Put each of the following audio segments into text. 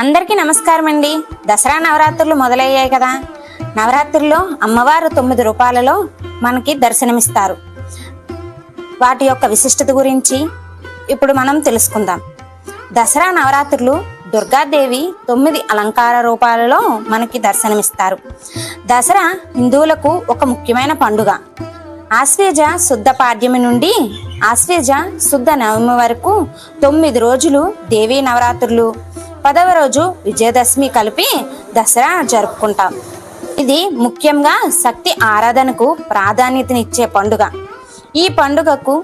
అందరికీ నమస్కారం అండి. దసరా నవరాత్రులు మొదలయ్యాయి కదా. నవరాత్రుల్లో అమ్మవారు 9 రూపాలలో మనకి దర్శనమిస్తారు. వాటి యొక్క విశిష్టత గురించి ఇప్పుడు మనం తెలుసుకుందాం. దసరా నవరాత్రులు దుర్గాదేవి 9 అలంకార రూపాలలో మనకి దర్శనమిస్తారు. దసరా హిందువులకు ఒక ముఖ్యమైన పండుగ. ఆశ్వేజ శుద్ధ పాడ్యమి నుండి ఆశ్వేజ శుద్ధ నవమి వరకు 9 రోజులు దేవీ నవరాత్రులు, 10వ రోజు విజయదశమి కలిపి దసరా జరుపుకుంటాం. ఇది ముఖ్యంగా శక్తి ఆరాధనకు ప్రాధాన్యతనిచ్చే పండుగ. ఈ పండుగకు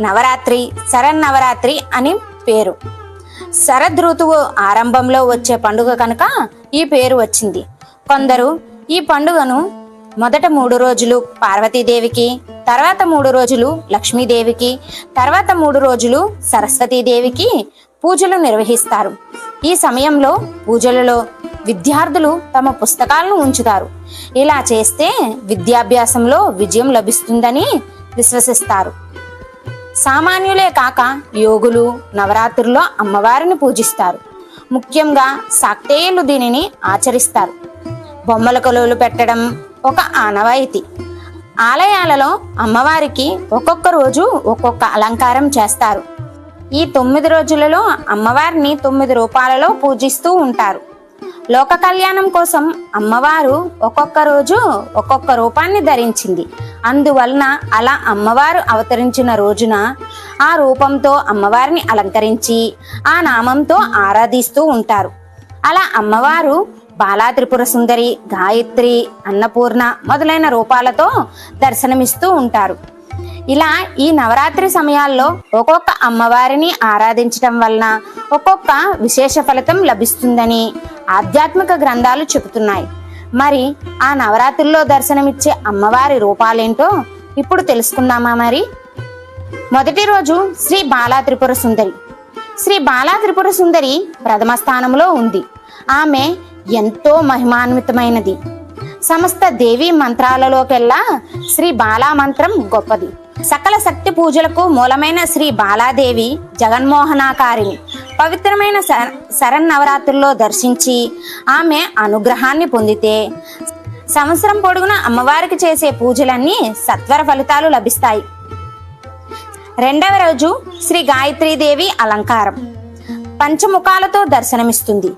నవరాత్రి, శరన్నవరాత్రి అని పేరు. శరదృతువు ఆరంభంలో వచ్చే పండుగ కనుక ఈ పేరు వచ్చింది. కొందరు ఈ పండుగను మొదట 3 రోజులు పార్వతీదేవికి, తర్వాత 3 రోజులు లక్ష్మీదేవికి, తర్వాత 3 రోజులు సరస్వతీదేవికి పూజలు నిర్వహిస్తారు. ఈ సమయంలో పూజలలో విద్యార్థులు తమ పుస్తకాలను ఉంచుతారు. ఇలా చేస్తే విద్యాభ్యాసంలో విజయం లభిస్తుందని విశ్వసిస్తారు. సామాన్యులే కాక యోగులు నవరాత్రుల్లో అమ్మవారిని పూజిస్తారు. ముఖ్యంగా శాక్తేయులు దీనిని ఆచరిస్తారు. బొమ్మల కొలువులు పెట్టడం ఒక ఆనవాయితీ. ఆలయాలలో అమ్మవారికి ఒక్కొక్క రోజు ఒక్కొక్క అలంకారం చేస్తారు. ఈ 9 రోజులలో అమ్మవారిని 9 రూపాలలో పూజిస్తూ ఉంటారు. లోక కళ్యాణం కోసం అమ్మవారు ఒక్కొక్క రోజు ఒక్కొక్క రూపాన్ని ధరించింది. అందువలన అలా అమ్మవారు అవతరించిన రోజున ఆ రూపంతో అమ్మవారిని అలంకరించి ఆ నామంతో ఆరాధిస్తూ ఉంటారు. అలా అమ్మవారు బాలా త్రిపుర సుందరి, గాయత్రి, అన్నపూర్ణ మొదలైన రూపాలతో దర్శనమిస్తూ ఉంటారు. ఇలా ఈ నవరాత్రి సమయాల్లో ఒక్కొక్క అమ్మవారిని ఆరాధించటం వలన ఒక్కొక్క విశేష ఫలితం లభిస్తుందని ఆధ్యాత్మిక గ్రంథాలు చెబుతున్నాయి. మరి ఆ నవరాత్రుల్లో దర్శనమిచ్చే అమ్మవారి రూపాలేంటో ఇప్పుడు తెలుసుకుందామా? మరి మొదటి రోజు శ్రీ బాలా త్రిపుర సుందరి. శ్రీ బాలా త్రిపుర సుందరి ప్రథమ స్థానంలో ఉంది. ఆమె ఎంతో మహిమాన్వితమైనది. సమస్త దేవీ మంత్రాలలోకెల్లా శ్రీ బాలా మంత్రం గొప్పది. సకల శక్తి పూజలకు మూలమైన శ్రీ బాలాదేవి జగన్మోహనాకారిణి. పవిత్రమైన శరన్నవరాత్రుల్లో దర్శించి ఆమె అనుగ్రహాన్ని పొందితే సంవత్సరం పొడుగున అమ్మవారికి చేసే పూజలన్నీ సత్వర ఫలితాలు లభిస్తాయి. రెండవ రోజు శ్రీ గాయత్రీదేవి అలంకారం. పంచముఖాలతో దర్శనమిస్తుంది.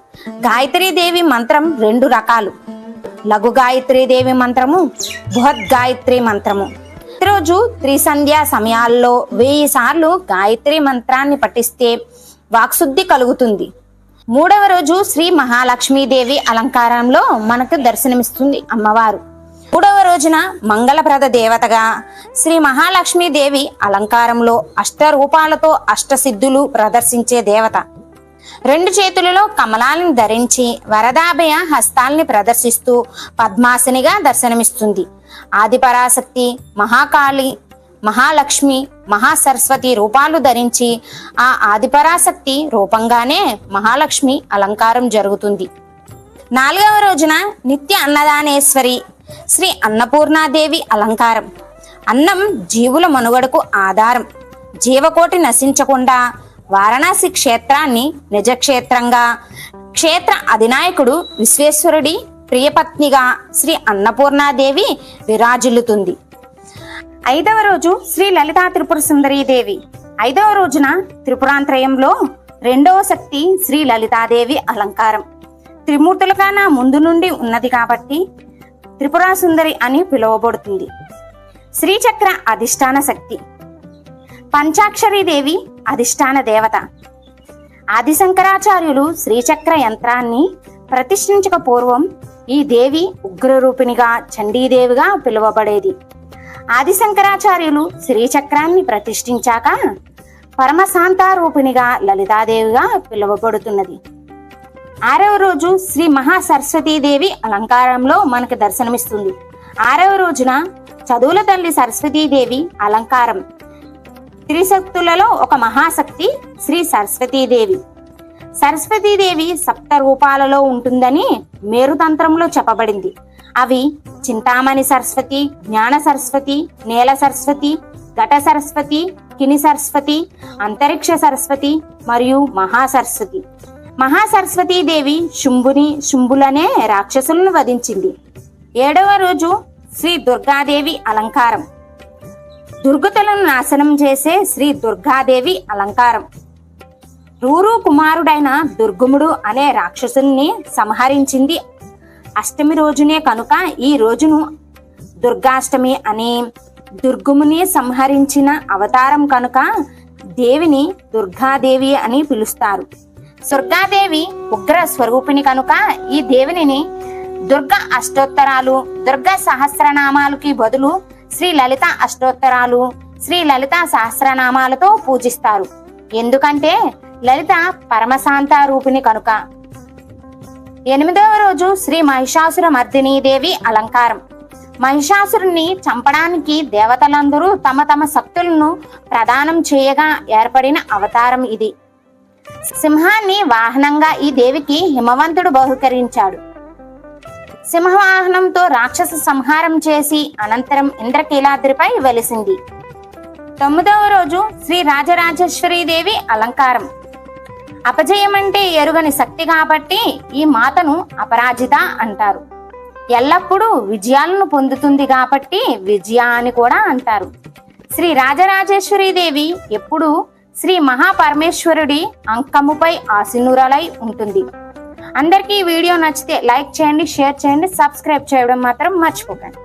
గాయత్రీదేవి మంత్రం 2 రకాలు. లఘు గాయత్రీదేవి మంత్రము, బృహత్ గాయత్రి మంత్రము. ప్రతిరోజు త్రిసంధ్యా సమయాల్లో 1000 సార్లు గాయత్రి మంత్రాన్ని పఠిస్తే వాక్శుద్ధి కలుగుతుంది. 3వ రోజు శ్రీ మహాలక్ష్మీదేవి అలంకారంలో మనకు దర్శనమిస్తుంది అమ్మవారు. 3వ రోజున మంగళప్రద దేవతగా శ్రీ మహాలక్ష్మీదేవి అలంకారంలో అష్టరూపాలతో అష్టసిద్ధులు ప్రదర్శించే దేవత. 2 చేతులలో కమలాలను ధరించి వరదాభయ హస్తాల్ని ప్రదర్శిస్తూ పద్మాసనిగా దర్శనమిస్తుంది. ఆదిపరాశక్తి, మహాకాళి, మహాలక్ష్మి, మహాసరస్వతి రూపాలు ధరించి ఆ ఆదిపరాశక్తి రూపంగానే మహాలక్ష్మి అలంకారం జరుగుతుంది. 4వ రోజున నిత్య అన్నదానేశ్వరి శ్రీ అన్నపూర్ణాదేవి అలంకారం. అన్నం జీవుల మనుగడకు ఆధారం. జీవకోటి నశించకుండా వారణాసి క్షేత్రాన్ని నిజక్షేత్రంగా, క్షేత్ర అధినాయకుడు విశ్వేశ్వరుడి ప్రియపత్నిగా శ్రీ అన్నపూర్ణాదేవి విరాజిల్లుతుంది. 5వ రోజు శ్రీ లలితా త్రిపుర సుందరీదేవి. 5వ రోజున త్రిపురాంత్రయంలో 2వ శక్తి శ్రీ లలితాదేవి అలంకారం. త్రిమూర్తులుగా ముందు నుండి ఉన్నది కాబట్టి త్రిపురా సుందరి అని పిలువబడుతుంది. శ్రీచక్ర అధిష్టాన శక్తి. పంచాక్షరీదేవి అధిష్టాన దేవత. ఆదిశంకరాచార్యులు శ్రీచక్ర యంత్రాన్ని ప్రతిష్ఠించక పూర్వం ఈ దేవి ఉగ్రరూపిణిగా చండీదేవిగా పిలువబడేది. ఆదిశంకరాచార్యులు శ్రీచక్రాన్ని ప్రతిష్ఠించాక పరమశాంతారూపిణిగా లలితాదేవిగా పిలువబడుతున్నది. 6వ రోజు శ్రీ మహాసరస్వతీదేవి అలంకారంలో మనకు దర్శనమిస్తుంది. 6వ రోజున చదువుల తల్లి సరస్వతీదేవి అలంకారం. త్రిశక్తులలో ఒక మహాశక్తి శ్రీ సరస్వతీదేవి. సరస్వతీదేవి 7 రూపాలలో ఉంటుందని మేరుతంత్రంలో చెప్పబడింది. అవి చింతామణి సరస్వతి, జ్ఞాన సరస్వతి, నేల సరస్వతి, ఘట సరస్వతి, కిని సరస్వతి, అంతరిక్ష సరస్వతి మరియు మహాసరస్వతి. మహాసరస్వతీదేవి శుంభులనే రాక్షసులను వధించింది. 7వ రోజు శ్రీ దుర్గాదేవి అలంకారం. దుర్గతులను నాశనం చేసే శ్రీ దుర్గాదేవి అలంకారం. రూరు కుమారుడైన దుర్గముడు అనే రాక్షసుని సంహరించింది అష్టమి రోజునే కనుక ఈ రోజును దుర్గాష్టమి అని, దుర్గముని సంహరించిన అవతారం కనుక దేవిని దుర్గాదేవి అని పిలుస్తారు. దుర్గాదేవి ఉగ్ర స్వరూపిణి కనుక ఈ దేవిని దుర్గా అష్టోత్తరాలు, దుర్గా సహస్రనామాలకి బదులు శ్రీ లలిత అష్టోత్తరాలు, శ్రీ లలిత సహస్రనామాలతో పూజిస్తారు. ఎందుకంటే లలిత పరమశాంత రూపిణి కనుక. 8వ రోజు శ్రీ మహిషాసుర మర్దినీ దేవి అలంకారం. మహిషాసురుని చంపడానికి దేవతలందరూ తమ తమ శక్తులను ప్రదానం చేయగా ఏర్పడిన అవతారం ఇది. సింహాన్ని వాహనంగా ఈ దేవికి హిమవంతుడు బహుకరించాడు. సింహవాహనంతో రాక్షస సంహారం చేసి అనంతరం ఇంద్రకీలాద్రిపై వెలిసింది. 9వ రోజు శ్రీ రాజరాజేశ్వరీ దేవి అలంకారం. అపజయం అంటే ఎరుగని శక్తి కాబట్టి ఈ మాతను అపరాజిత అంటారు. ఎల్లప్పుడూ విజయాలను పొందుతుంది కాబట్టి విజయ అని కూడా అంటారు. శ్రీ రాజరాజేశ్వరీ దేవి ఎప్పుడూ శ్రీ మహాపరమేశ్వరుడి అంకముపై ఆసీనురాలై ఉంటుంది. అందరికీ ఈ వీడియో నచ్చితే లైక్ చేయండి, షేర్ చేయండి, సబ్స్క్రైబ్ చేయడం మాత్రం మర్చిపోకండి.